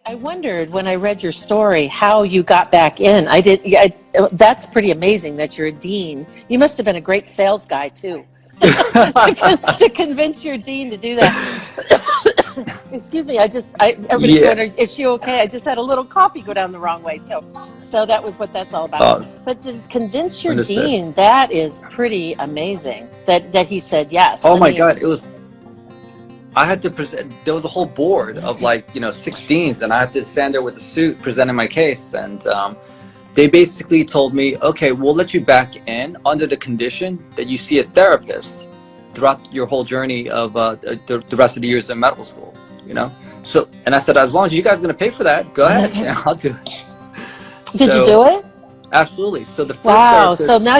I wondered when I read your story how you got back in. That's pretty amazing that you're a dean. You must have been a great sales guy too, to convince your dean to do that. Excuse me. Everybody's Yeah. going, is she okay? I just had a little coffee go down the wrong way. So that was what that's all about. But to convince your Understood. dean, that is pretty amazing that he said yes. Oh my God, I had to present, there was a whole board of 6 deans, and I had to stand there with a suit presenting my case. And they basically told me, okay, we'll let you back in under the condition that you see a therapist throughout your whole journey of the rest of the years in medical school, So, and I said, as long as you guys are going to pay for that, go ahead, I'll do it. Did you do it? Absolutely. So the first wow. therapist, so now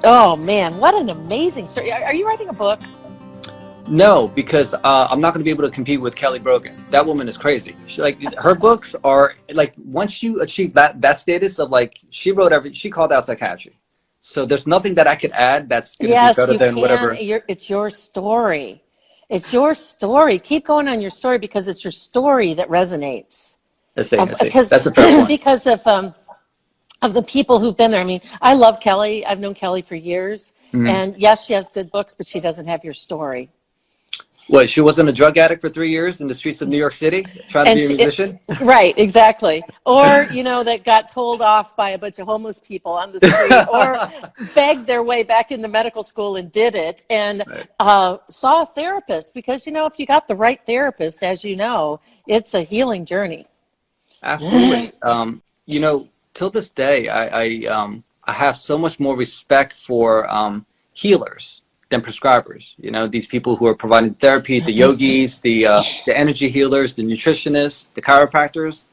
oh man, what an amazing story. Are you writing a book? no, because I'm not going to be able to compete with Kelly Brogan. That woman is crazy. Her books are once you achieve that status of she called out psychiatry. So there's nothing that I could add that's going to be better than whatever. It's your story. It's your story. Keep going on your story because it's your story that resonates. I see. That's a fair point. Because of the people who've been there. I mean, I love Kelly. I've known Kelly for years. Mm-hmm. And yes, she has good books, but she doesn't have your story. What, she wasn't a drug addict for 3 years in the streets of New York City trying to be a musician? Right, exactly. Or, that got told off by a bunch of homeless people on the street, or begged their way back into medical school and did it, and saw a therapist. Because, if you got the right therapist, as you know, it's a healing journey. Absolutely. Till this day, I have so much more respect for healers than prescribers. These people who are providing therapy, the yogis, the energy healers, the nutritionists, the chiropractors.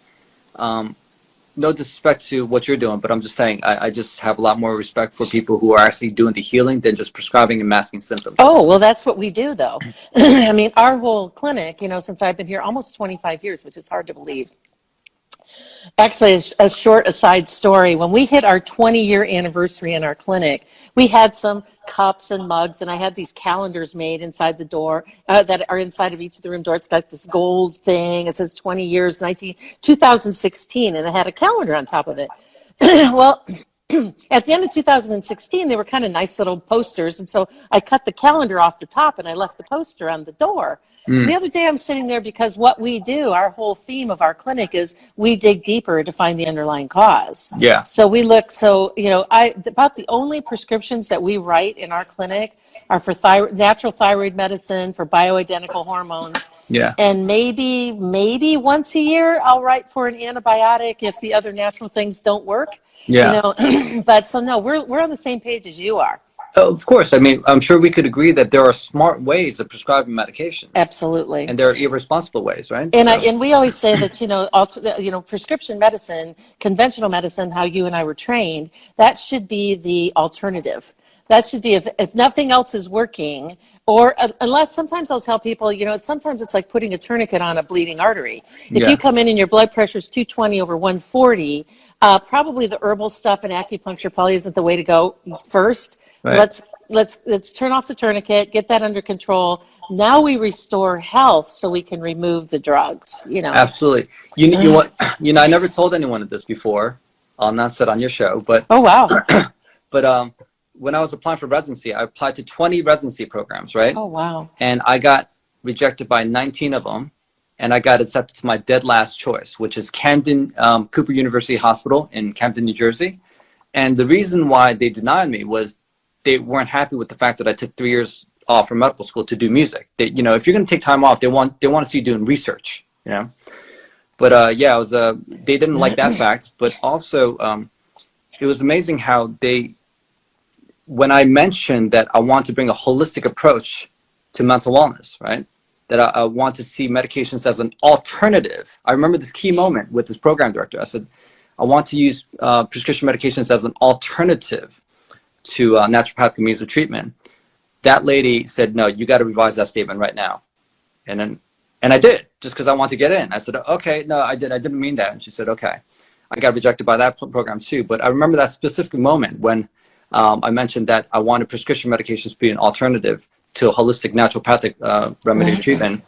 No disrespect to what you're doing, but I'm just saying I just have a lot more respect for people who are actually doing the healing than just prescribing and masking symptoms. Oh, well, that's what we do, though. I mean, our whole clinic, since I've been here almost 25 years, which is hard to believe. Actually, a short aside story. When we hit our 20-year anniversary in our clinic, we had some cups and mugs, and I had these calendars made inside the door that are inside of each of the room doors. It's got this gold thing. It says 20 years, 2016, and it had a calendar on top of it. Well, at the end of 2016, they were kind of nice little posters, and so I cut the calendar off the top, and I left the poster on the door. The other day I'm sitting there because what we do, our whole theme of our clinic is we dig deeper to find the underlying cause. Yeah. So we look, about the only prescriptions that we write in our clinic are for natural thyroid medicine, for bioidentical hormones. Yeah. And maybe once a year I'll write for an antibiotic if the other natural things don't work. Yeah. But so no, we're on the same page as you are. Of course. I mean, I'm sure we could agree that there are smart ways of prescribing medications. Absolutely. And there are irresponsible ways, right? And we always say that, prescription medicine, conventional medicine, how you and I were trained, that should be the alternative. That should be, if nothing else is working, or unless sometimes I'll tell people, sometimes it's like putting a tourniquet on a bleeding artery. If you come in and your blood pressure is 220 over 140, probably the herbal stuff and acupuncture probably isn't the way to go first. Right. Let's turn off the tourniquet, get that under control. Now we restore health so we can remove the drugs, Absolutely. You what? I never told anyone of this before. I'll not sit on your show, but oh wow. But when I was applying for residency, I applied to 20 residency programs, right? Oh wow. And I got rejected by 19 of them, and I got accepted to my dead last choice, which is Camden Cooper University Hospital in Camden, New Jersey. And the reason why they denied me was they weren't happy with the fact that I took 3 years off from medical school to do music. They, if you're going to take time off, they want to see you doing research, But yeah, they didn't like that fact. But also, it was amazing how when I mentioned that I want to bring a holistic approach to mental wellness, right? That I want to see medications as an alternative. I remember this key moment with this program director. I said, I want to use prescription medications as an alternative to naturopathic means of treatment. That lady said, no, you got to revise that statement right now. And I did, just because I want to get in. I said, okay, no, I didn't mean that. And she said, okay. I got rejected by that program too. But I remember that specific moment when I mentioned that I wanted prescription medications to be an alternative to a holistic naturopathic remedy treatment.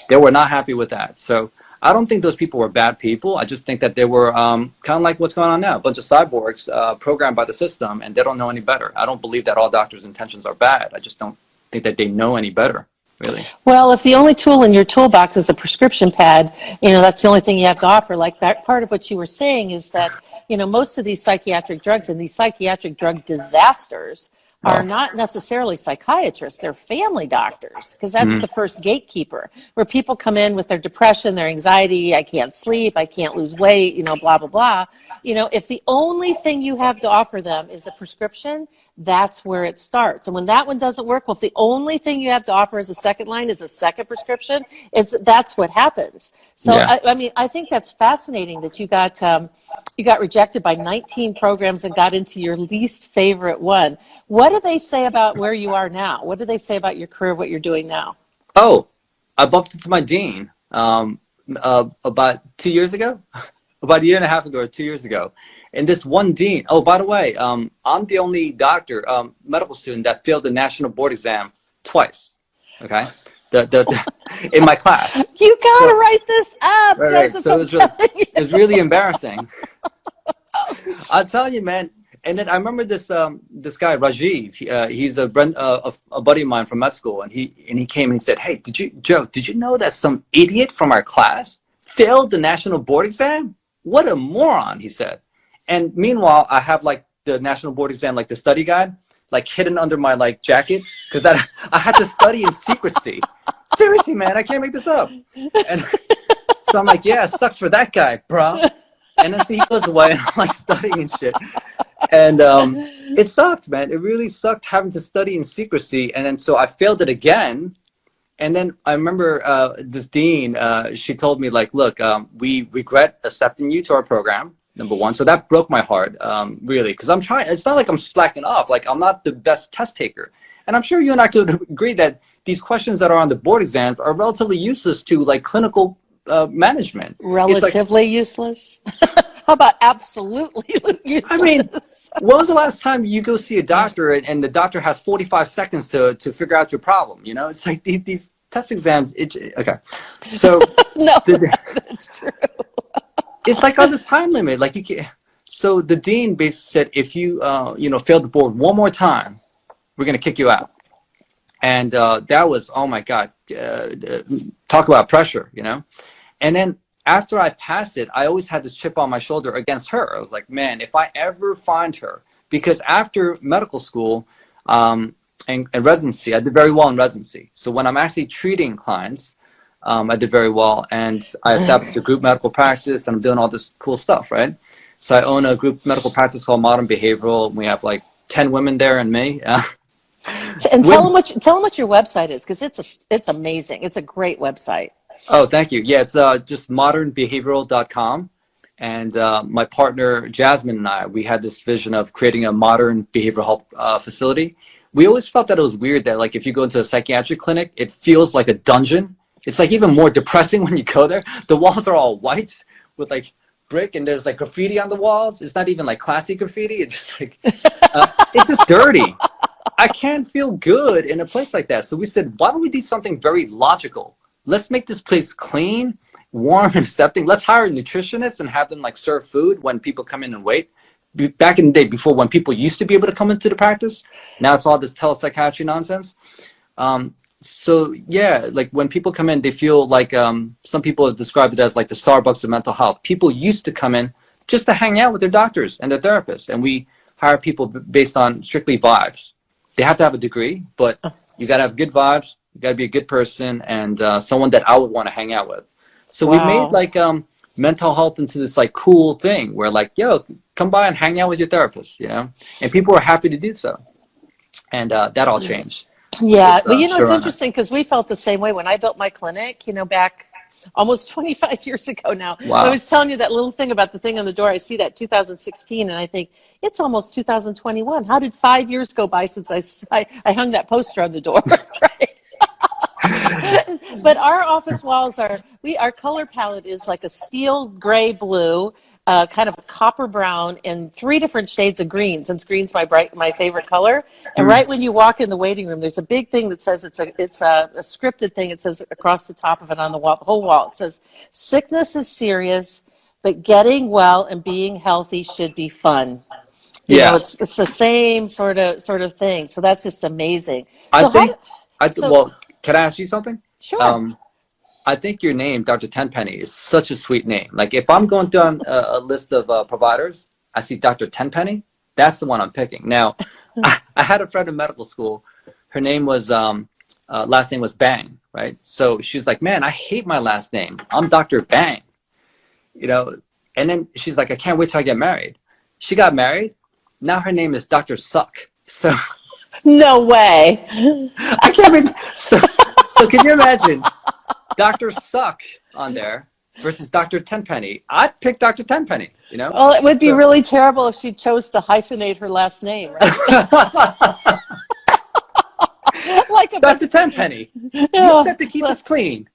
They were not happy with that. So I don't think those people were bad people. I just think that they were kind of like what's going on now, a bunch of cyborgs programmed by the system, and they don't know any better. I don't believe that all doctors' intentions are bad. I just don't think that they know any better, really. Well, if the only tool in your toolbox is a prescription pad, that's the only thing you have to offer. Like that part of what you were saying is that, most of these psychiatric drugs and these psychiatric drug disasters are not necessarily psychiatrists, they're family doctors, because that's the first gatekeeper, where people come in with their depression, their anxiety, I can't sleep, I can't lose weight, blah, blah, blah. If the only thing you have to offer them is a prescription, that's where it starts. And when that one doesn't work, well, if the only thing you have to offer as a second line is a second prescription, that's what happens. So, yeah. I think that's fascinating that you got rejected by 19 programs and got into your least favorite one. What do they say about where you are now? What do they say about your career, what you're doing now? Oh, I bumped into my dean about 2 years ago, about a year and a half ago or 2 years ago. And this one dean, oh, by the way, I'm the only doctor, medical student that failed the national board exam twice, okay? In my class. You gotta write this up, right, Joseph. So it was really embarrassing. I'll tell you, man. And then I remember this guy Rajiv. He's a buddy of mine from med school, and he came and he said, "Hey, did you know that some idiot from our class failed the national board exam? What a moron!" He said. And meanwhile, I have like the national board exam, like the study guide, like hidden under my like jacket, because I had to study in secrecy. Seriously, man, I can't make this up. And so I'm like, yeah, it sucks for that guy, bro. And then he goes away, and I'm like studying and shit. And it sucked, man. It really sucked having to study in secrecy. And then so I failed it again. And then I remember this dean, she told me like, look, we regret accepting you to our program. Number one. So that broke my heart, really, because I'm trying. It's not like I'm slacking off. Like, I'm not the best test taker. And I'm sure you and I could agree that these questions that are on the board exams are relatively useless to like clinical management. Relatively useless? How about absolutely useless? I mean, when was the last time you go see a doctor and the doctor has 45 seconds to figure out your problem? It's like these test exams. Okay. So no, that's true. It's like on this time limit, like you can't. So the dean basically said, if you fail the board one more time, we're gonna kick you out. And that was, oh my God, talk about pressure, And then after I passed it, I always had this chip on my shoulder against her. I was like, man, if I ever find her, because after medical school and residency, I did very well in residency. So when I'm actually treating clients, I did very well, and I established a group medical practice, and I'm doing all this cool stuff, right? So I own a group medical practice called Modern Behavioral. We have like 10 women there and me. And tell them what your website is, because it's amazing. It's a great website. Oh, thank you. Yeah, it's just modernbehavioral.com. And my partner Jasmine and I, we had this vision of creating a modern behavioral health facility. We always felt that it was weird that like if you go into a psychiatric clinic, it feels like a dungeon. It's like even more depressing when you go there. The walls are all white with like brick, and there's like graffiti on the walls. It's not even like classy graffiti. It's just like it's just dirty. I can't feel good in a place like that. So we said, why don't we do something very logical? Let's make this place clean, warm, and accepting. Let's hire nutritionists and have them like serve food when people come in and wait. Back in the day, before when people used to be able to come into the practice, now it's all this telepsychiatry nonsense. So yeah, like when people come in, they feel like some people have described it as like the Starbucks of mental health. People used to come in just to hang out with their doctors and their therapists, and we hire people based on strictly vibes. They have to have a degree, but you got to have good vibes. You got to be a good person and someone that I would want to hang out with. So we made like mental health into this like cool thing where like, yo, come by and hang out with your therapist, and people were happy to do so. And that all changed. Yeah, well, it's interesting because we felt the same way when I built my clinic, back almost 25 years ago now. Wow. I was telling you that little thing about the thing on the door. I see that 2016, and I think it's almost 2021. How did 5 years go by since I hung that poster on the door? Right? But our office walls our color palette is like a steel gray blue, kind of a copper brown, and 3 different shades of green, since green's my favorite color. And right when you walk in the waiting room, there's a big thing that says it's a scripted thing. It says across the top of it on the wall, the whole wall. It says, "Sickness is serious, but getting well and being healthy should be fun." You know, Yeah. it's the same sort of thing. So that's just amazing. I So think, so well, can I ask you something? sure. I think your name, Dr. Tenpenny, is such a sweet name. Like if I'm going down a list of providers, I see Dr. Tenpenny, that's the one I'm picking. Now, I had a friend in medical school. Her name was, last name was Bang, right? So she's like, man, I hate my last name. I'm Dr. Bang, you know? And then she's like, I can't wait till I get married. She got married. Now her name is Dr. Suck. So No way. I can't even, so can you imagine Dr. Suck on there versus Dr. Tenpenny? I'd pick Dr. Tenpenny, you know? Well, it would be So, really terrible if she chose to hyphenate her last name, right? Like a Dr. Tenpenny, you Yeah. said to keep us clean.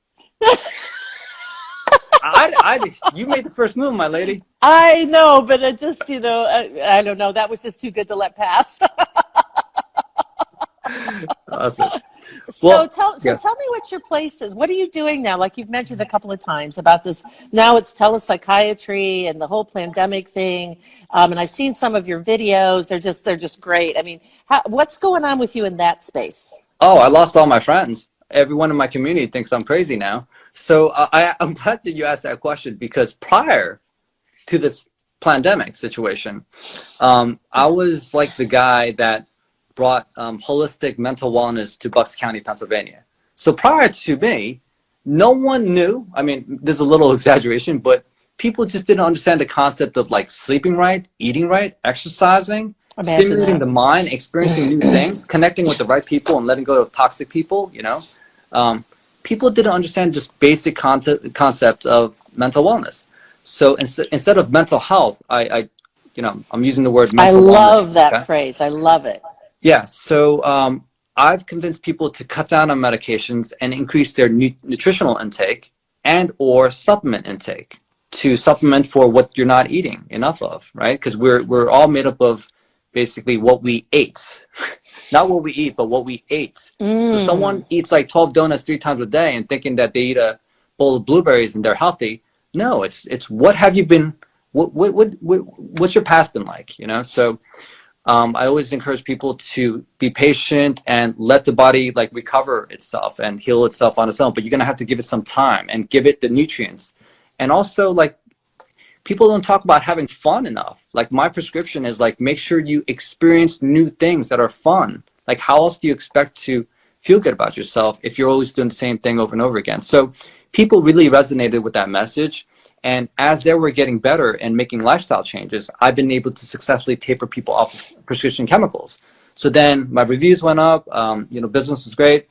You made the first move, my lady. I know, but it just, I don't know. That was just too good to let pass. Awesome. So Well, tell yeah. me what your place is. What are you doing now? Like you've mentioned a couple of times about this. Now it's telepsychiatry and the whole pandemic thing. And I've seen some of your videos. They're just great. I mean, what's going on with you in that space? Oh, I lost all my friends. Everyone in my community thinks I'm crazy now. So I'm glad that you asked that question, because prior to this pandemic situation, I was like the guy that brought holistic mental wellness to Bucks County, Pennsylvania. So prior to me, no one knew. I mean, there's a little exaggeration, but people just didn't understand the concept of like sleeping right, eating right, exercising, Imagine stimulating that. the mind, experiencing new things, connecting with the right people, and letting go of toxic people. You know, people didn't understand just basic concept of mental wellness. So instead of mental health, I'm using the word I mental wellness. love that Okay? phrase. I love it. Yeah, so I've convinced people to cut down on medications and increase their nutritional intake and or supplement intake to supplement for what you're not eating enough of, right? Because we're all made up of basically what we ate, not what we eat, but what we ate. So someone eats like 12 donuts 3 times a day and thinking that they eat a bowl of blueberries and they're healthy. No, it's what have you been? What's your past been like? You know, so. I always encourage people to be patient and let the body like recover itself and heal itself on its own. But you're gonna have to give it some time and give it the nutrients. And also, like, people don't talk about having fun enough. Like my prescription is like, make sure you experience new things that are fun. Like, how else do you expect to feel good about yourself if you're always doing the same thing over and over again? So people really resonated with that message. And as they were getting better and making lifestyle changes, I've been able to successfully taper people off of prescription chemicals. So then my reviews went up, business was great.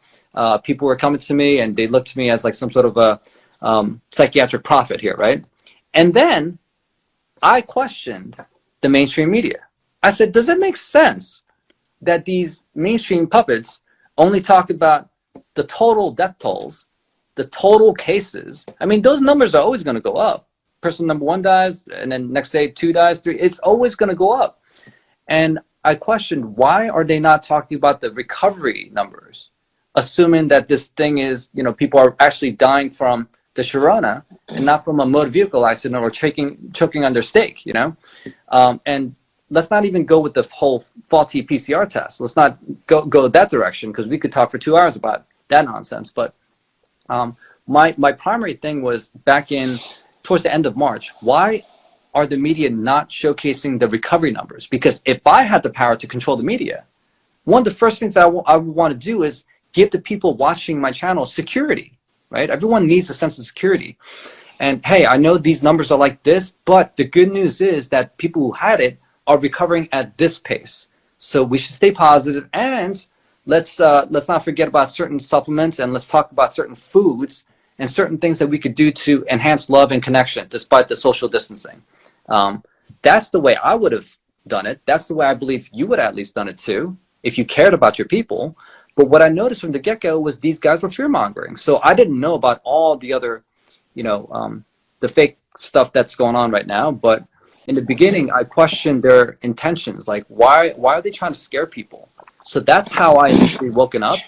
People were coming to me and they looked to me as like some sort of a psychiatric prophet here, right? And then I questioned the mainstream media. I said, does it make sense that these mainstream puppets only talk about the total death tolls, the total cases? I mean, those numbers are always going to go up. Person number 1 dies, and then next day 2 dies, 3. It's always going to go up. And I questioned, why are they not talking about the recovery numbers, assuming that this thing is, people are actually dying from the Sharona and not from a motor vehicle accident or choking on their steak, And let's not even go with the whole faulty PCR test. Let's not go that direction, because we could talk for 2 hours about that nonsense. But my primary thing was back in towards the end of March. Why are the media not showcasing the recovery numbers? Because if I had the power to control the media, one of the first things I would want to do is give the people watching my channel security, right? Everyone needs a sense of security. And hey, I know these numbers are like this, but the good news is that people who had it are recovering at this pace. So we should stay positive, and let's not forget about certain supplements, and let's talk about certain foods and certain things that we could do to enhance love and connection despite the social distancing. That's the way I would have done it. That's the way I believe you would have at least done it too, if you cared about your people. But what I noticed from the get-go was these guys were fear-mongering. So I didn't know about all the other, the fake stuff that's going on right now. But in the beginning, I questioned their intentions. Like, why are they trying to scare people? So that's how I initially woken up.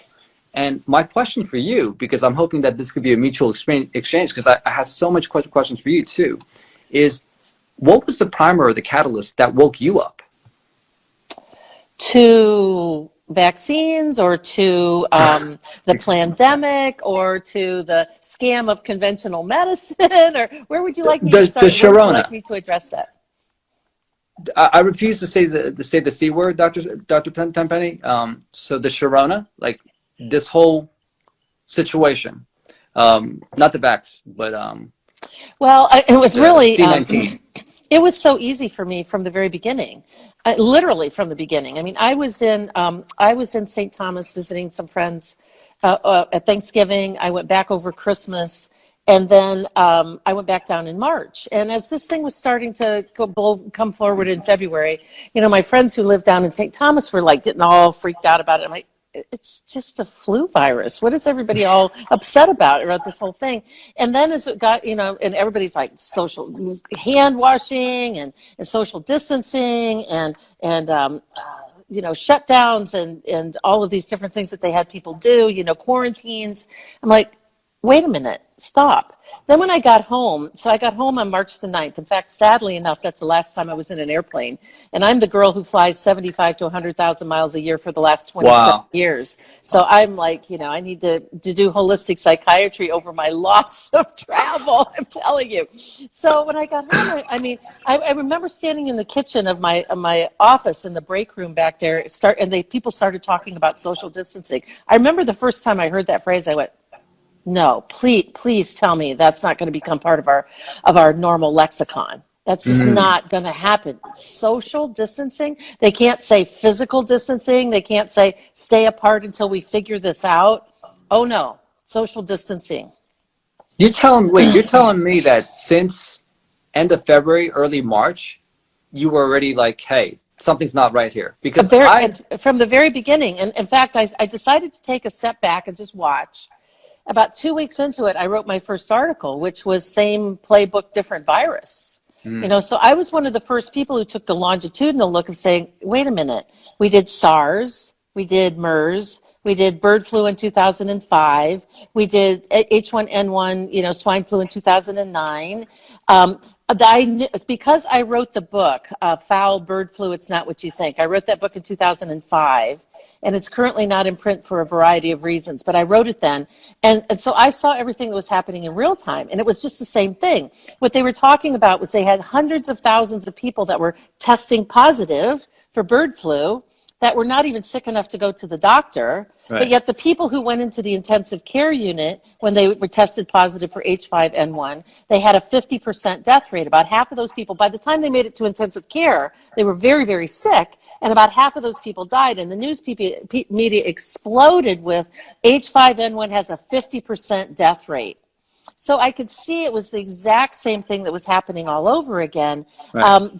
And my question for you, because I'm hoping that this could be a mutual exchange, because I have so much questions for you too, is what was the primer or the catalyst that woke you up? To vaccines, or to the pandemic, or to the scam of conventional medicine, or where would you like me to start? Where would you like me to address that? I refuse to say the C word, Dr. Tenpenny. So the Sharona, like this whole situation, not the vax, but well, it was really C-19. It was so easy for me from the very beginning, literally from the beginning. I mean, I was in St. Thomas visiting some friends at Thanksgiving. I went back over Christmas, and then I went back down in March. And as this thing was starting to come forward in February, my friends who lived down in St. Thomas were like getting all freaked out about it. I'm like, it's just a flu virus. What is everybody all upset about this whole thing? And then as it got, and everybody's like social hand washing and social distancing and shutdowns and all of these different things that they had people do, quarantines. I'm like, wait a minute, stop. Then when I got home, so I got home on March the 9th. In fact, sadly enough, that's the last time I was in an airplane. And I'm the girl who flies 75 to 100,000 miles a year for the last 27 years. So I'm like, I need to do holistic psychiatry over my loss of travel, I'm telling you. So when I got home, I remember standing in the kitchen of my office in the break room back there, people started talking about social distancing. I remember the first time I heard that phrase, I went, no, please tell me that's not going to become part of our normal lexicon. That's just not going to happen. Social distancing, they can't say physical distancing. They can't say stay apart until we figure this out. Oh no, social distancing. You're telling me that since end of February, early March, you were already like, hey, something's not right here. Because from the very beginning. And in fact, I decided to take a step back and just watch. About 2 weeks into it, I wrote my first article, which was same playbook, different virus. So I was one of the first people who took the longitudinal look of saying, wait a minute, we did SARS, we did MERS, we did bird flu in 2005, we did H1N1, swine flu in 2009. Because I wrote the book, Foul Bird Flu, It's Not What You Think. I wrote that book in 2005, and it's currently not in print for a variety of reasons, but I wrote it then. And so I saw everything that was happening in real time, and it was just the same thing. What they were talking about was they had hundreds of thousands of people that were testing positive for bird flu that were not even sick enough to go to the doctor. Right. But yet the people who went into the intensive care unit when they were tested positive for H5N1, they had a 50% death rate. About half of those people, by the time they made it to intensive care, they were very, very sick, and about half of those people died. And the news media exploded with H5N1 has a 50% death rate. So I could see it was the exact same thing that was happening all over again. Right.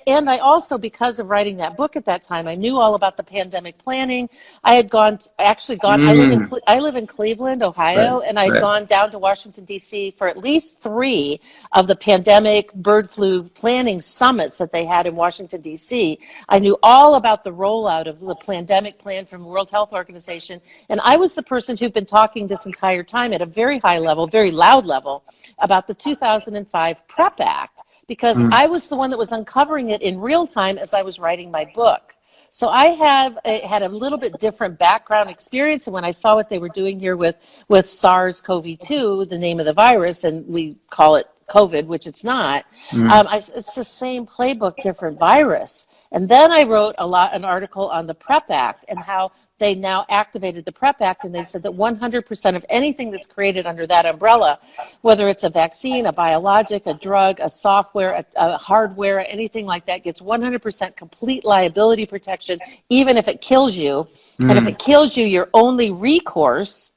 And I also, because of writing that book at that time, I knew all about the pandemic planning. I had gone. I live in Cleveland, Ohio, right. And I had gone down to Washington, D.C. for at least 3 of the pandemic bird flu planning summits that they had in Washington, D.C. I knew all about the rollout of the pandemic plan from the World Health Organization, and I was the person who'd been talking this entire time at a very high level, very loud level, about the 2005 PrEP Act, because I was the one that was uncovering it in real time as I was writing my book. So I had a little bit different background experience, and when I saw what they were doing here with SARS-CoV-2, the name of the virus, and we call it COVID, which it's not, it's the same playbook, different virus. And then I wrote an article on the PrEP Act and how they now activated the PrEP Act, and they've said that 100% of anything that's created under that umbrella, whether it's a vaccine, a biologic, a drug, a software, a hardware, anything like that, gets 100% complete liability protection, even if it kills you. And if it kills you, your only recourse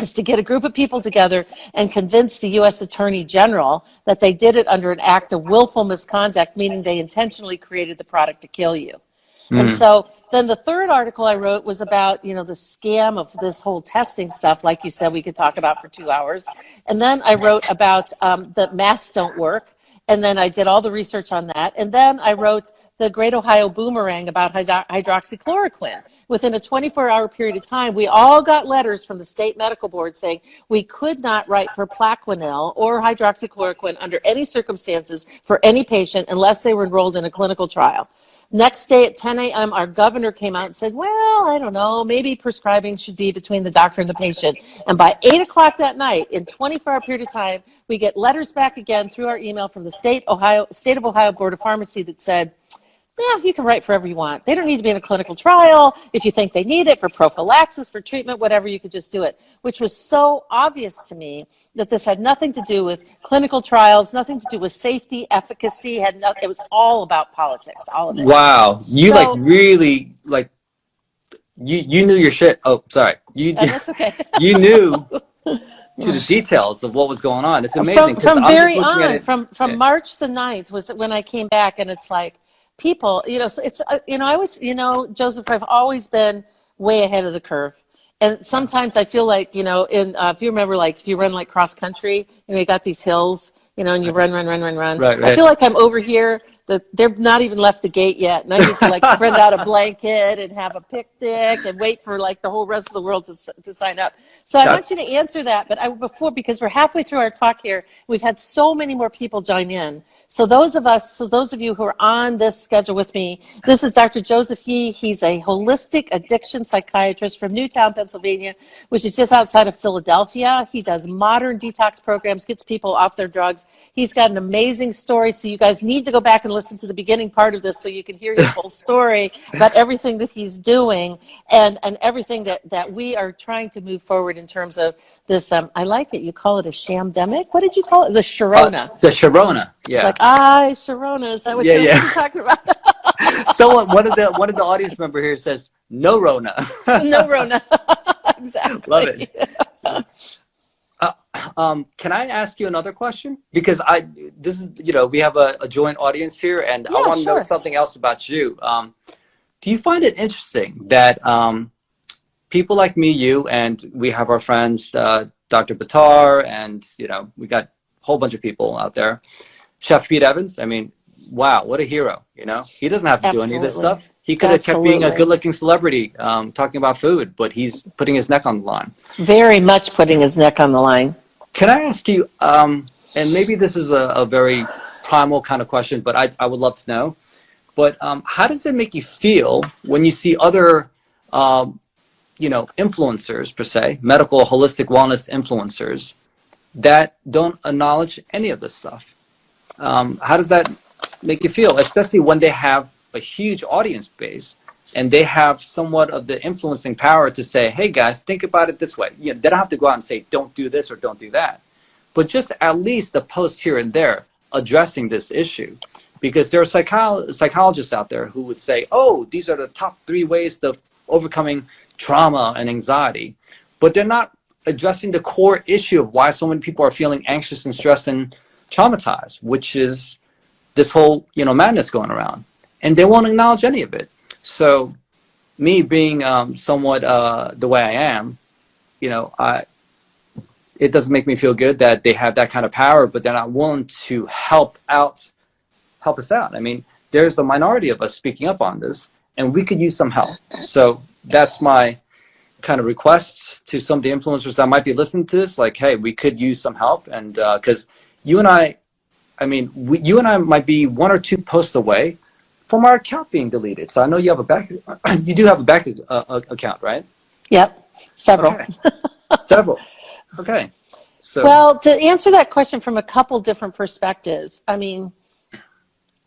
is to get a group of people together and convince the U.S. Attorney General that they did it under an act of willful misconduct, meaning they intentionally created the product to kill you. And so then the third article I wrote was about, you know, the scam of this whole testing stuff. Like you said, we could talk about for 2 hours. And then I wrote about that masks don't work. And then I did all the research on that. And then I wrote the Great Ohio Boomerang about hydroxychloroquine. Within a 24-hour period of time, we all got letters from the state medical board saying we could not write for Plaquenil or hydroxychloroquine under any circumstances for any patient unless they were enrolled in a clinical trial. Next day at 10 a.m., our governor came out and said, well, I don't know, maybe prescribing should be between the doctor and the patient. And by 8 o'clock that night, in 24-hour period of time, we get letters back again through our email from the State of Ohio Board of Pharmacy that said, yeah, you can write for whatever you want. They don't need to be in a clinical trial. If you think they need it for prophylaxis, for treatment, whatever, you could just do it, which was so obvious to me that this had nothing to do with clinical trials, nothing to do with safety, efficacy, it was all about politics, all of it. Wow. You like really like, you knew your shit. Oh, sorry. That's okay. You knew to the details of what was going on. It's amazing. From very on, from March the 9th was when I came back, and it's like, people, you know, so it's, you know, I was, you know, Joseph, I've always been way ahead of the curve. And sometimes I feel like, you know, if you remember, like, if you run like cross country, you know, you got these hills, you know, and you run. Right. I feel like I'm over here, they're not even left the gate yet. And I need to like spread out a blanket and have a picnic and wait for like the whole rest of the world to sign up. So I want you to answer that, but because we're halfway through our talk here, we've had so many more people join in. So those of you who are on this schedule with me, this is Dr. Joseph Yee. He's a holistic addiction psychiatrist from Newtown, Pennsylvania, which is just outside of Philadelphia. He does modern detox programs, gets people off their drugs. He's got an amazing story, so you guys need to go back and listen to the beginning part of this so you can hear his whole story about everything that he's doing and everything that we are trying to move forward in terms of this. I like it. You call it a shamdemic. What did you call it? The Sharona. The Sharona. Yeah. It's like, Sharona. Is that what you're talking about? So one of the audience member here says, no Rona. No Rona. Exactly. Love it. Can I ask you another question? Because this is, you know, we have a joint audience here, and I want to know something else about you. Do you find it interesting that people like me, you, and we have our friends, Dr. Batar, and, you know, we got a whole bunch of people out there. Chef Pete Evans, I mean, wow, what a hero, you know? He doesn't have to do any of this stuff. He could have kept being a good-looking celebrity talking about food, but he's putting his neck on the line. Very much putting his neck on the line. Can I ask you, and maybe this is a very primal kind of question, but I would love to know, but how does it make you feel when you see other, you know, influencers, per se, medical, holistic wellness influencers that don't acknowledge any of this stuff? How does that make you feel, especially when they have a huge audience base and they have somewhat of the influencing power to say, hey guys, think about it this way. You know, they don't have to go out and say, don't do this or don't do that, but just at least a post here and there addressing this issue, because there are psychologists out there who would say, oh, these are the top 3 ways of overcoming trauma and anxiety, but they're not addressing the core issue of why so many people are feeling anxious and stressed and traumatized, which is this whole, you know, madness going around, and they won't acknowledge any of it. So me being somewhat the way I am, you know, it doesn't make me feel good that they have that kind of power, but they're not willing to help us out. I mean, there's a minority of us speaking up on this, and we could use some help. So that's my kind of request to some of the influencers that might be listening to this, like, hey, we could use some help. And because you and I mean, you and I might be 1 or 2 posts away from our account being deleted. So I know you have you do have a back account, right? Yep, several. Okay. Several. Okay. So, well, to answer that question from a couple different perspectives, I mean,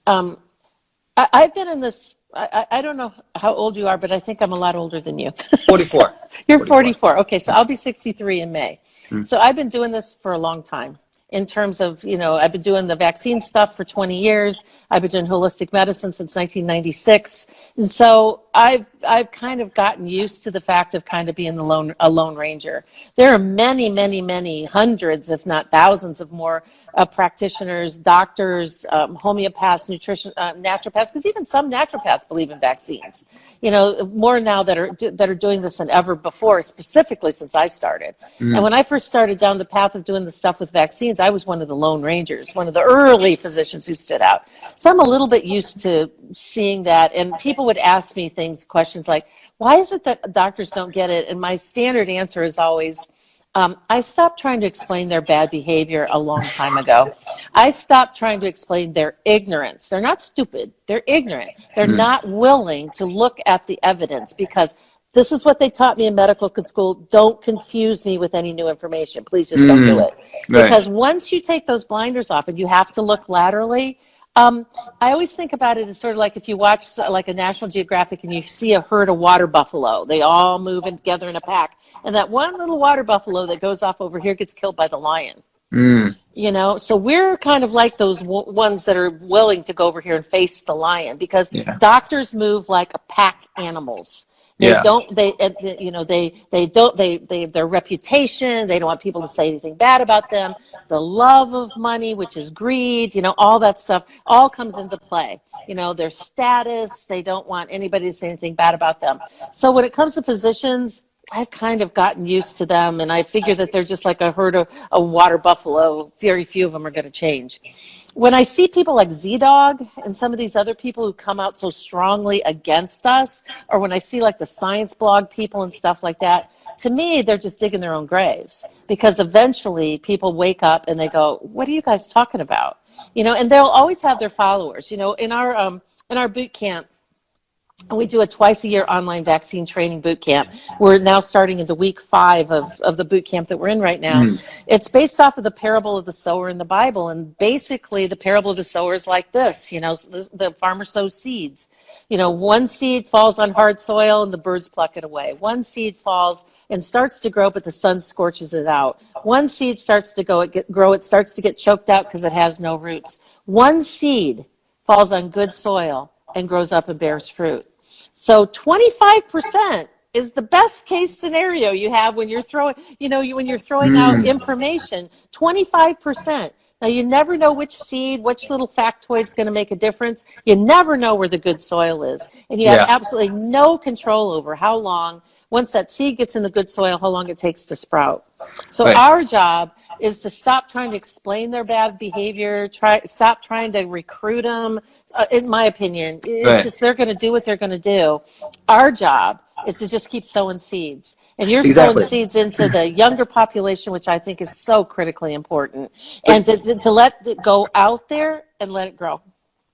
I've been in this, I don't know how old you are, but I think I'm a lot older than you. 44. So, you're 44. Okay, so I'll be 63 in May. So I've been doing this for a long time. In terms of, you know, I've been doing the vaccine stuff for 20 years. I've been doing holistic medicine since 1996. And so I've I've kind of gotten used to the fact of kind of being a lone ranger. There are many, many, many hundreds, if not thousands, of more practitioners, doctors, homeopaths, naturopaths, because even some naturopaths believe in vaccines. You know, more now that are doing this than ever before, specifically since I started. And when I first started down the path of doing the stuff with vaccines, I was one of the lone rangers, one of the early physicians who stood out. So I'm a little bit used to seeing that, and people would ask me questions like, why is it that doctors don't get it? And my standard answer is always, I stopped trying to explain their bad behavior a long time ago. I stopped trying to explain their ignorance. They're not stupid, they're ignorant. They're not willing to look at the evidence, because this is what they taught me in medical school. Don't confuse me with any new information. Please just don't do it. Because once you take those blinders off and you have to look laterally, I always think about it as sort of like if you watch like a National Geographic and you see a herd of water buffalo. They all move together in a pack. And that one little water buffalo that goes off over here gets killed by the lion. You know, so we're kind of like those ones that are willing to go over here and face the lion, because doctors move like a pack animals. They don't, you know, their reputation, they don't want people to say anything bad about them. The love of money, which is greed, you know, all that stuff all comes into play. You know, their status, they don't want anybody to say anything bad about them. So when it comes to physicians, I've kind of gotten used to them, and I figure that they're just like a herd of a water buffalo. Very few of them are going to change. When I see people like Z-Dog and some of these other people who come out so strongly against us, or when I see like the science blog people and stuff like that, to me, they're just digging their own graves, because eventually people wake up and they go, what are you guys talking about? You know, and they'll always have their followers. You know, in our boot camp, we do a twice-a-year online vaccine training boot camp. We're now starting into week 5 of the boot camp that we're in right now. It's based off of the parable of the sower in the Bible. And basically, the parable of the sower is like this. You know, the farmer sows seeds. You know, one seed falls on hard soil and the birds pluck it away. One seed falls and starts to grow, but the sun scorches it out. One seed starts to grow, it starts to get choked out because it has no roots. One seed falls on good soil and grows up and bears fruit. So 25% is the best case scenario you have when you're throwing, you know, when you're throwing out information, 25%. Now, you never know which seed, which little factoid's going to make a difference. You never know where the good soil is. And you have absolutely no control over how long, once that seed gets in the good soil, how long it takes to sprout. So our job is to stop trying to explain their bad behavior, stop trying to recruit them. In my opinion, it's just they're going to do what they're going to do. Our job is to just keep sowing seeds. And you're sowing seeds into the younger population, which I think is so critically important. And to let it go out there and let it grow.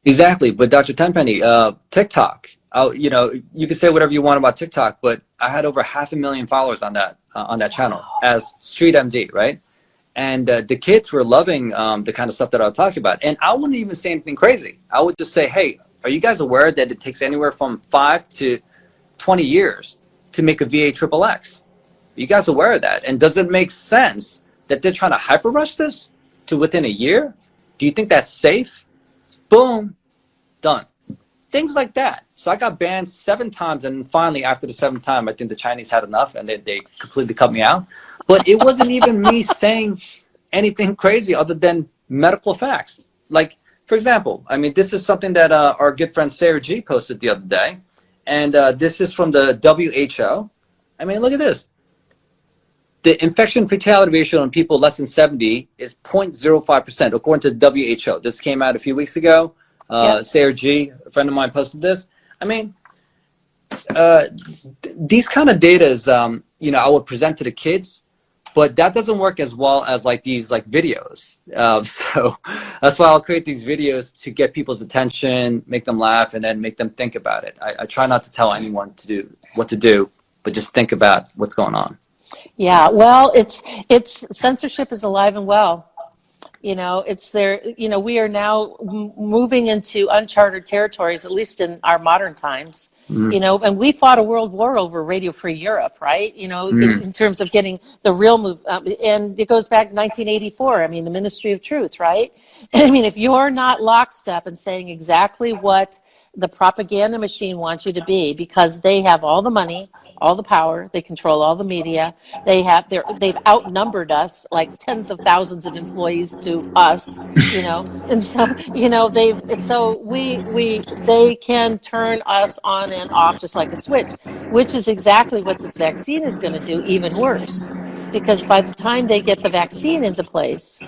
Exactly. But Dr. Tenpenny, TikTok, you know, you can say whatever you want about TikTok, but I had over 500,000 followers on that channel as Street MD, right? And the kids were loving the kind of stuff that I was talking about. And I wouldn't even say anything crazy. I would just say, hey, are you guys aware that it takes anywhere from 5 to 20 years to make a VA triple X? Are you guys aware of that? And does it make sense that they're trying to hyper rush this to within a year? Do you think that's safe? Boom, done. Things like that. So I got banned 7 times, and finally after the 7th time, I think the Chinese had enough and they completely cut me out. But it wasn't even me saying anything crazy other than medical facts. Like, for example, I mean, this is something that our good friend Sarah G posted the other day. And this is from the WHO. I mean, look at this. The infection fatality ratio in people less than 70 is 0.05%, according to the WHO. This came out a few weeks ago. Sarah G, a friend of mine, posted this. I mean, these kind of data is, you know, I would present to the kids, but that doesn't work as well as like these like videos. So that's why I'll create these videos to get people's attention, make them laugh, and then make them think about it. I try not to tell anyone to do what to do, but just think about what's going on. Yeah, well, it's censorship is alive and well. It's there. We are now moving into uncharted territories, at least in our modern times. And we fought a world war over Radio Free Europe, right? In terms of getting the real move. And it goes back to 1984. I mean, the Ministry of Truth, right? I mean, if you're not lockstep and saying exactly what the propaganda machine wants you to be, because they have all the money, all the power, they control all the media, they've outnumbered us like tens of thousands of employees to us, and so they can turn us on and off just like a switch, which is exactly what this vaccine is going to do, even worse, because by the time they get the vaccine into place,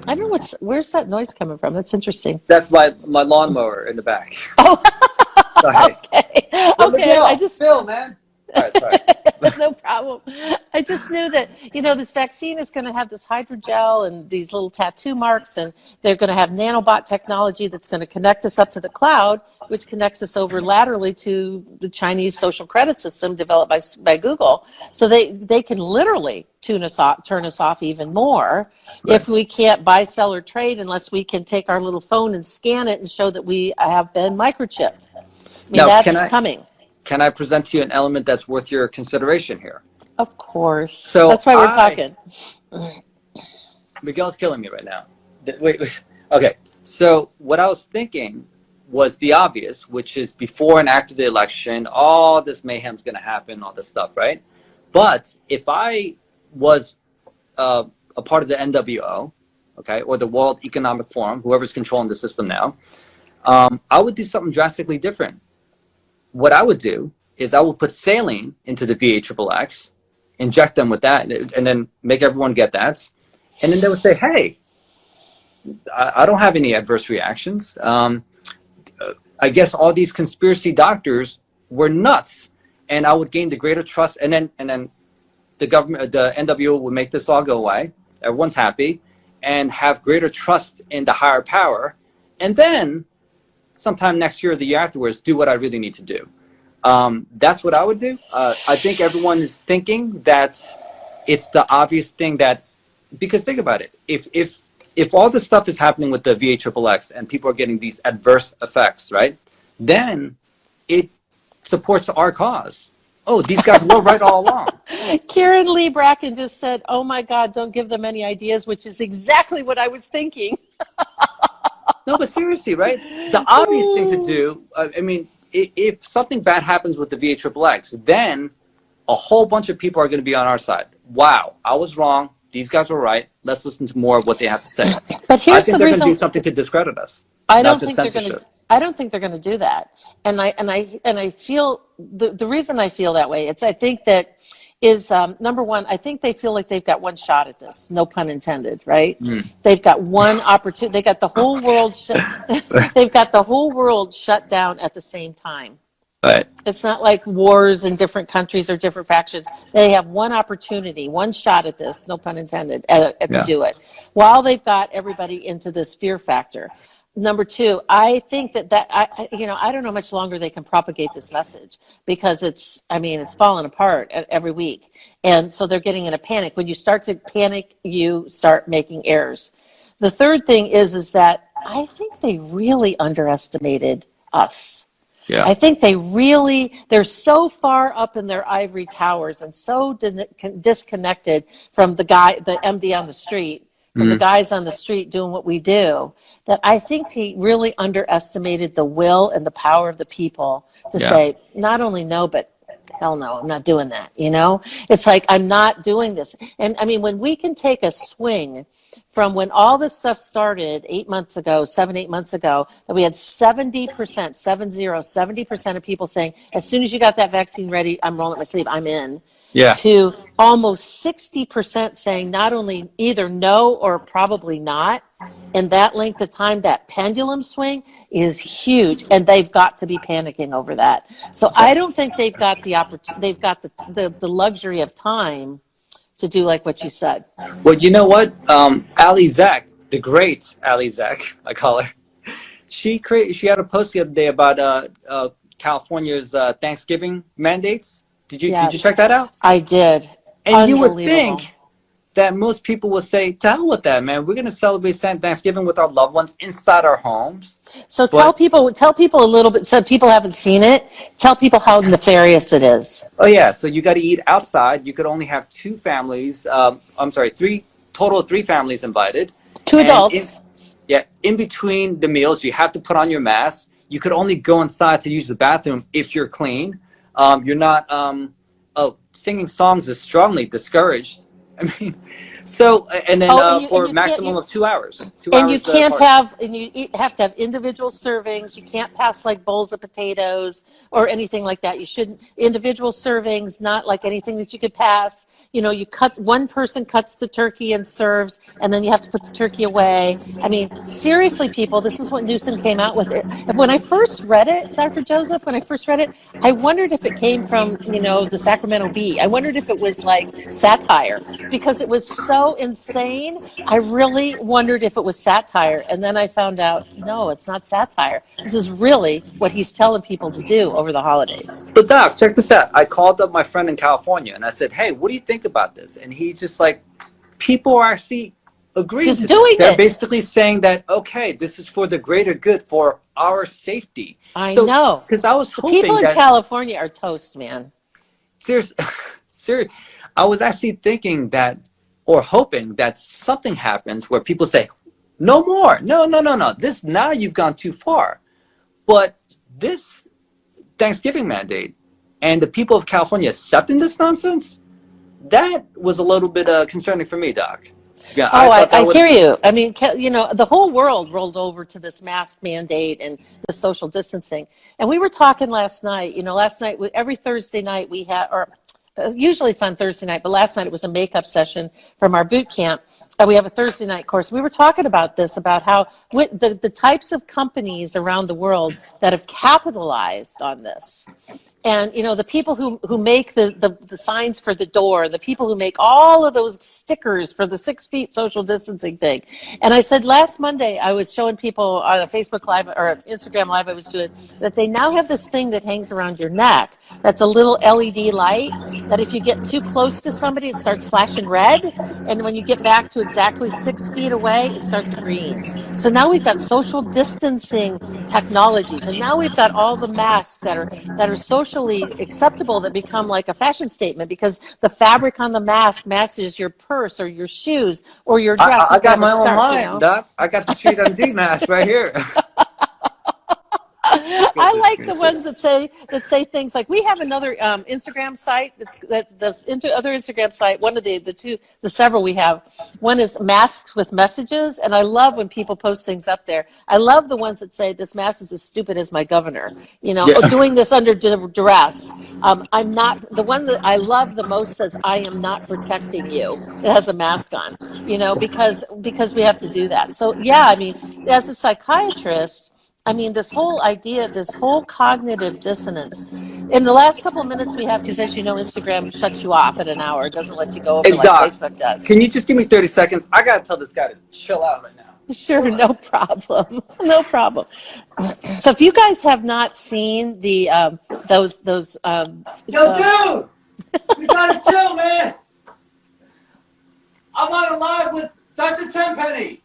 I don't know where's that noise coming from? That's interesting. That's my lawnmower in the back. Oh, Sorry. okay. Miguel, I just Phil, man. All right, sorry. no problem. I just knew that, this vaccine is going to have this hydrogel and these little tattoo marks, and they're going to have nanobot technology that's going to connect us up to the cloud, which connects us over laterally to the Chinese social credit system developed by Google. So they can literally turn us off even more if we can't buy, sell, or trade unless we can take our little phone and scan it and show that we have been microchipped. I mean, that's coming. Can I present to you an element that's worth your consideration here? Of course. So that's why we're talking. Miguel's killing me right now. Wait. Okay. So what I was thinking was the obvious, which is before and after the election, all this mayhem's going to happen, all this stuff, right? But if I was a part of the NWO, okay, or the World Economic Forum, whoever's controlling the system now, I would do something drastically different. What I would do is I would put saline into the VHXXX, inject them with that, and then make everyone get that. And then they would say, hey, I don't have any adverse reactions. I guess all these conspiracy doctors were nuts. And I would gain the greater trust. And then the government, the NWO would make this all go away. Everyone's happy and have greater trust in the higher power. And then sometime next year or the year afterwards, do what I really need to do. That's what I would do. I think everyone is thinking that it's the obvious thing that, because think about it, if all this stuff is happening with the VHXXX and people are getting these adverse effects, right, then it supports our cause. Oh, these guys were right all along. Karen Lee Bracken just said, oh my God, don't give them any ideas, which is exactly what I was thinking. No, but seriously, right? The obvious thing to do, I mean, if something bad happens with the VHXXX, then a whole bunch of people are going to be on our side. Wow, I was wrong. These guys were right. Let's listen to more of what they have to say. But here's the reason. I think they're going to do something to discredit us. I don't think they're going to do that. And I feel the reason I feel that way, I think that is number one, I think they feel like they've got one shot at this, no pun intended, right? They've got one opportunity. They got the whole world they've got the whole world shut down at the same time. Right. It's not like wars in different countries or different factions. They have one opportunity, one shot at this, no pun intended, to do it, while they've got everybody into this fear factor. Number two, I think I don't know how much longer they can propagate this message, because it's falling apart every week. And so they're getting in a panic. When you start to panic, you start making errors. The third thing is that I think they really underestimated us. Yeah. I think they're so far up in their ivory towers and so disconnected from the MD on the street, from the guys on the street doing what we do, that I think they really underestimated the will and the power of the people to say, not only no, but hell no, I'm not doing that. It's like, I'm not doing this. And I mean, when we can take a swing from when all this stuff started 8 months ago, 8 months ago, that we had 70% of people saying, as soon as you got that vaccine ready, I'm rolling up my sleeve, I'm in. Yeah. To almost 60% saying not only either no or probably not. In that length of time, that pendulum swing is huge, and they've got to be panicking over that. So I don't think they've got the the luxury of time to do like what you said. Well, you know what? Ali Zach, the great Ali Zach, I call her. She had a post the other day about California's Thanksgiving mandates. Did you check that out? I did. And you would think that most people will say, to hell with that, man. We're going to celebrate Thanksgiving with our loved ones inside our homes. So But, tell people a little bit, so people haven't seen it, tell people how nefarious it is. oh, yeah, so you got to eat outside. You could only have two families, I'm sorry, total of three families invited. Two And adults. in between the meals, you have to put on your mask. You could only go inside to use the bathroom if you're clean. You're not, singing songs is strongly discouraged. I mean, so, and then for a maximum of 2 hours. 2 And hours. you can't have, and have to have individual servings. You can't pass like bowls of potatoes or anything like that. You shouldn't, individual servings, not like anything that you could pass. You know, one person cuts the turkey and serves, and then you have to put the turkey away. I mean, seriously, people, this is what Newsom came out with. When I first read it, Dr. Joseph, when I first read it, I wondered if it came from, the Sacramento Bee. I wondered if it was like satire, because it was so insane. I really wondered if it was satire. And then I found out, no, it's not satire. This is really what he's telling people to do over the holidays. But Doc, check this out. I called up my friend in California and I said, hey, what do you think about this? And he just like, people are actually agreeing. Just doing it. They're basically saying that, okay, this is for the greater good, for our safety. I know. Because I was hoping people in California are toast, man. Seriously, I was actually thinking that, or hoping that something happens where people say, no more, no, this, now you've gone too far. But this Thanksgiving mandate and the people of California accepting this nonsense, that was a little bit concerning for me, Doc. Yeah, I hear you. I mean, the whole world rolled over to this mask mandate and the social distancing. And we were talking last night, every Thursday night we had, or usually it's on Thursday night, but last night it was a makeup session from our boot camp. We have a Thursday night course. We were talking about this, about how the types of companies around the world that have capitalized on this. And, the people who make the signs for the door, the people who make all of those stickers for the 6 feet social distancing thing. And I said last Monday, I was showing people on a Facebook Live or Instagram Live I was doing, that they now have this thing that hangs around your neck. That's a little LED light that if you get too close to somebody, it starts flashing red. And when you get back to exactly 6 feet away, it starts green. So now we've got social distancing technologies. And now we've got all the masks that are socially acceptable, that become like a fashion statement because the fabric on the mask matches your purse or your shoes or your dress. I got my own line, Doc. I got the Street MD mask right here. I like the ones that say things like, we have another Instagram site that's into other Instagram site. One of the several we have. One is masks with messages, and I love when people post things up there. I love the ones that say, this mask is as stupid as my governor. Doing this under duress. I'm not. The one that I love the most says, I am not protecting you. It has a mask on. Because we have to do that. So yeah, I mean, as a psychiatrist, this whole idea, this whole cognitive dissonance. In the last couple of minutes we have, because as you know, Instagram shuts you off at an hour. It doesn't let you go over like Doc, Facebook does. Can you just give me 30 seconds? I got to tell this guy to chill out right now. Sure, no problem. No problem. So if you guys have not seen the those Yo, dude! You gotta chill, man! I'm on a live with Dr. Tenpenny!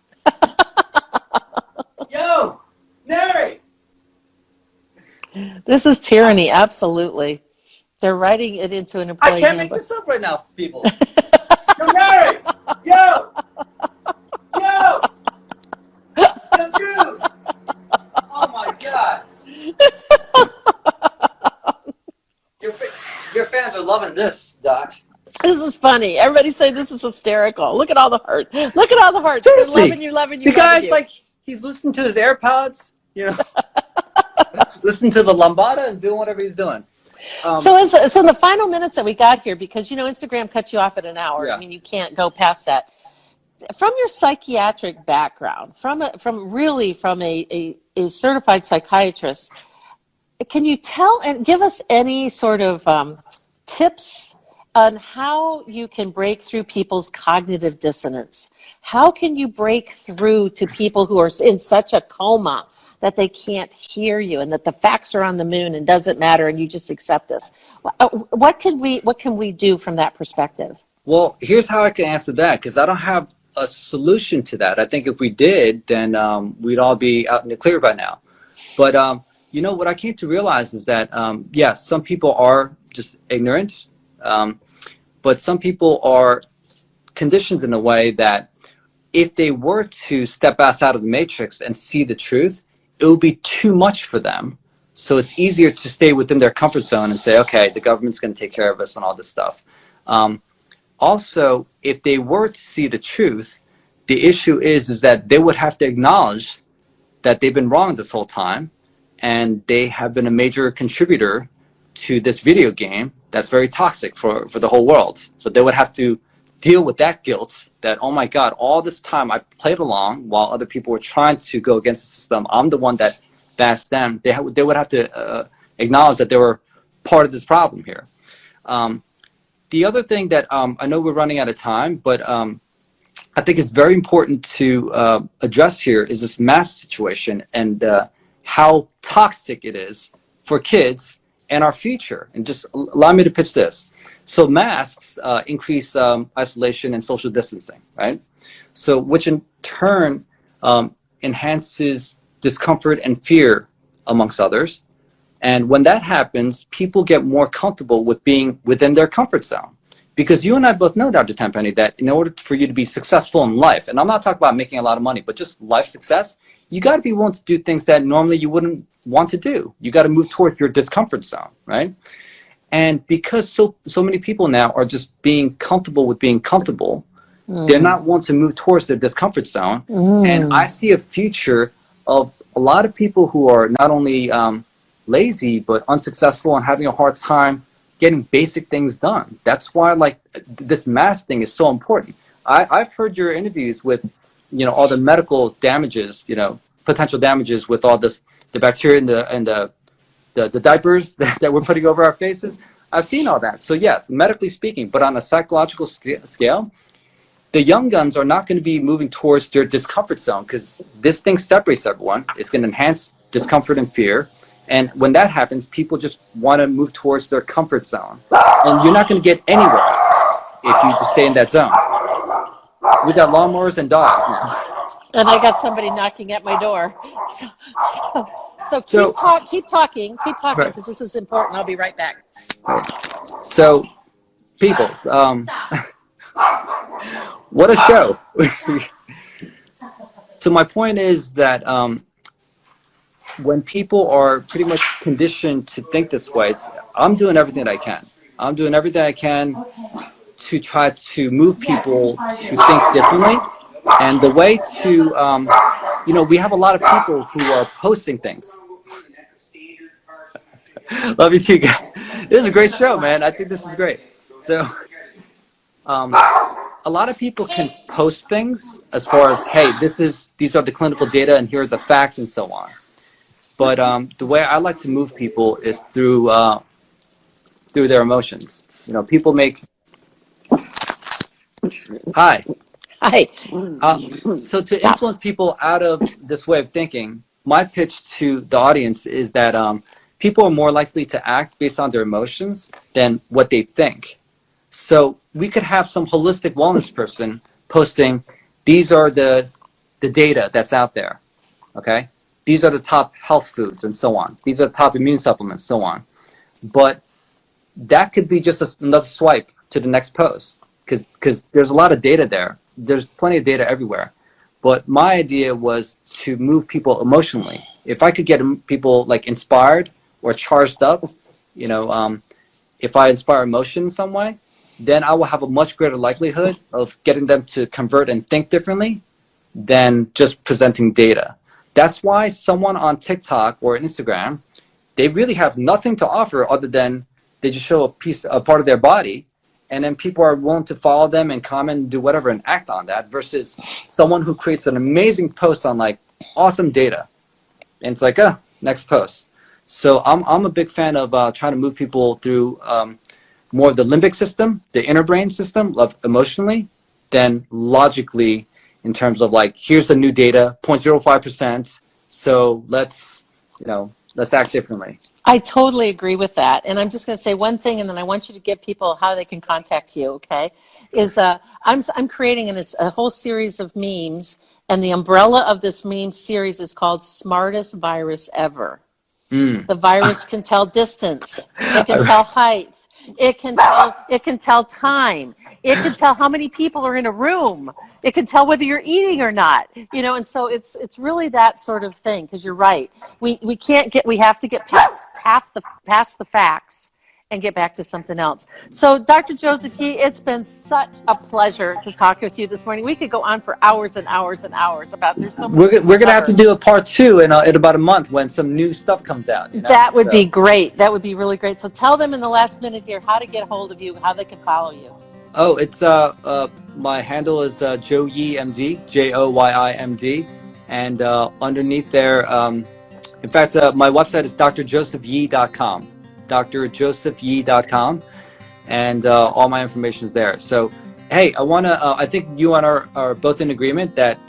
Yo! Mary! This is tyranny, absolutely. They're writing it into an employee I can't handbook. make this up right now, people. Yo, Mary! Yo! Yo! Yo, dude! Oh my God! Your fans are loving this, Doc. This is funny. Everybody say this is hysterical. Look at all the heart. Look at all the hearts. Seriously. They're loving you. The guy's like, he's listening to his AirPods, listening to the lambada and doing whatever he's doing. So in the final minutes that we got here, because Instagram cuts you off at an hour. Yeah. I mean, you can't go past that. From your psychiatric background, from a certified psychiatrist, can you tell and give us any sort of tips on how you can break through people's cognitive dissonance? How can you break through to people who are in such a coma that they can't hear you and that the facts are on the moon and doesn't matter and you just accept this? What can we do from that perspective? Well, here's how I can answer that, because I don't have a solution to that. I think if we did, then we'd all be out in the clear by now. But what I came to realize is that yes, some people are just ignorant, but some people are conditioned in a way that if they were to step outside of the matrix and see the truth, it would be too much for them. So it's easier to stay within their comfort zone and say, okay, the government's going to take care of us and all this stuff. Also, if they were to see the truth, the issue is that they would have to acknowledge that they've been wrong this whole time, and they have been a major contributor to this video game that's very toxic for the whole world. So they would have to deal with that guilt that, oh my God, all this time I played along while other people were trying to go against the system. I'm the one that bashed them. They would have to acknowledge that they were part of this problem here. The other thing that I know we're running out of time, but I think it's very important to address here is this mask situation and how toxic it is for kids and our future. And just allow me to pitch this. So masks increase isolation and social distancing, right? So which in turn enhances discomfort and fear amongst others. And when that happens, people get more comfortable with being within their comfort zone. Because you and I both know, Dr. Tenpenny, that in order for you to be successful in life, and I'm not talking about making a lot of money, but just life success, you got to be willing to do things that normally you wouldn't want to do. You got to move towards your discomfort zone, right? And because so many people now are just being comfortable with being comfortable, they're not wanting to move towards their discomfort zone. And I see a future of a lot of people who are not only lazy, but unsuccessful and having a hard time getting basic things done. That's why this mask thing is so important. I've heard your interviews with, all the medical damages, potential damages with all this, the bacteria and the diapers that we're putting over our faces. I've seen all that. So yeah, medically speaking, but on a psychological scale, the young guns are not going to be moving towards their discomfort zone because this thing separates everyone. It's going to enhance discomfort and fear. And when that happens, people just want to move towards their comfort zone. And you're not going to get anywhere if you just stay in that zone. We got lawnmowers and dogs now. And I got somebody knocking at my door. So keep talking, Right. because this is important. I'll be right back. So, peoples, what a show. So my point is that when people are pretty much conditioned to think this way, I'm doing everything that I can. I'm doing everything I can to try to move people to think differently. And the way to, we have a lot of people who are posting things. Love you too, guys. This is a great show, man. I think this is great. So, a lot of people can post things as far as, hey, these are the clinical data and here are the facts and so on. But the way I like to move people is through their emotions. People make. Hi. Hi. So to influence people out of this way of thinking, my pitch to the audience is that people are more likely to act based on their emotions than what they think. So we could have some holistic wellness person posting, these are the data that's out there, okay? These are the top health foods and so on. These are the top immune supplements, so on. But that could be just another swipe to the next post because there's a lot of data there. There's plenty of data everywhere. But my idea was to move people emotionally. If I could get people inspired or charged up, if I inspire emotion in some way, then I will have a much greater likelihood of getting them to convert and think differently than just presenting data. That's why someone on TikTok or Instagram, they really have nothing to offer other than they just show a part of their body, and then people are willing to follow them and comment and do whatever and act on that versus someone who creates an amazing post on awesome data. And it's next post. So I'm a big fan of trying to move people through more of the limbic system, the inner brain system, emotionally, than logically in terms of here's the new data, 0.05%. So let's act differently. I totally agree with that. And I'm just going to say one thing, and then I want you to give people how they can contact you, okay? Is I'm creating a whole series of memes, and the umbrella of this meme series is called Smartest Virus Ever. The virus can tell distance. It can tell height. It can tell time. It can tell how many people are in a room. It can tell whether you're eating or not. And so it's really that sort of thing, because you're right. We have to get past the facts and get back to something else. So Dr. Joseph Yee, it's been such a pleasure to talk with you this morning. We could go on for hours and hours and hours about there's so much. We're gonna have to do a part 2 in about a month when some new stuff comes out. That would be great. That would be really great. So tell them in the last minute here how to get hold of you, how they can follow you. Oh, it's my handle is Joe Yee MD, JoyiMD, and underneath there, in fact, my website is drjosephyee.com, drjosephyee.com, and all my information is there. So, hey, I think you and I are both in agreement that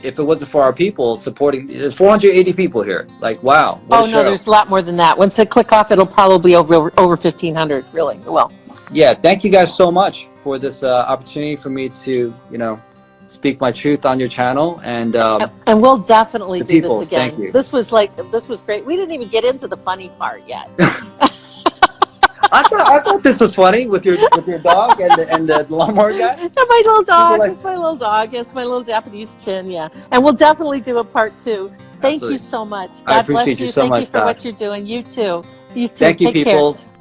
if it wasn't for our people supporting, there's 480 people here. Like, wow. Oh, no, there's a lot more than that. Once it click off, it'll probably be over 1,500, really. Well. Yeah, thank you guys so much for this opportunity for me to, speak my truth on your channel. And we'll definitely do peoples, this again. Thank you. This was great. We didn't even get into the funny part yet. I thought this was funny with your dog and the lawnmower guy. And my little dog. It's my little dog. It's my little Japanese chin. Yeah, and we'll definitely do a part 2. Thank you so much. God bless you. So Thank much, you for Doc. what you're doing. You too. You too. Thank you, Take peoples. care.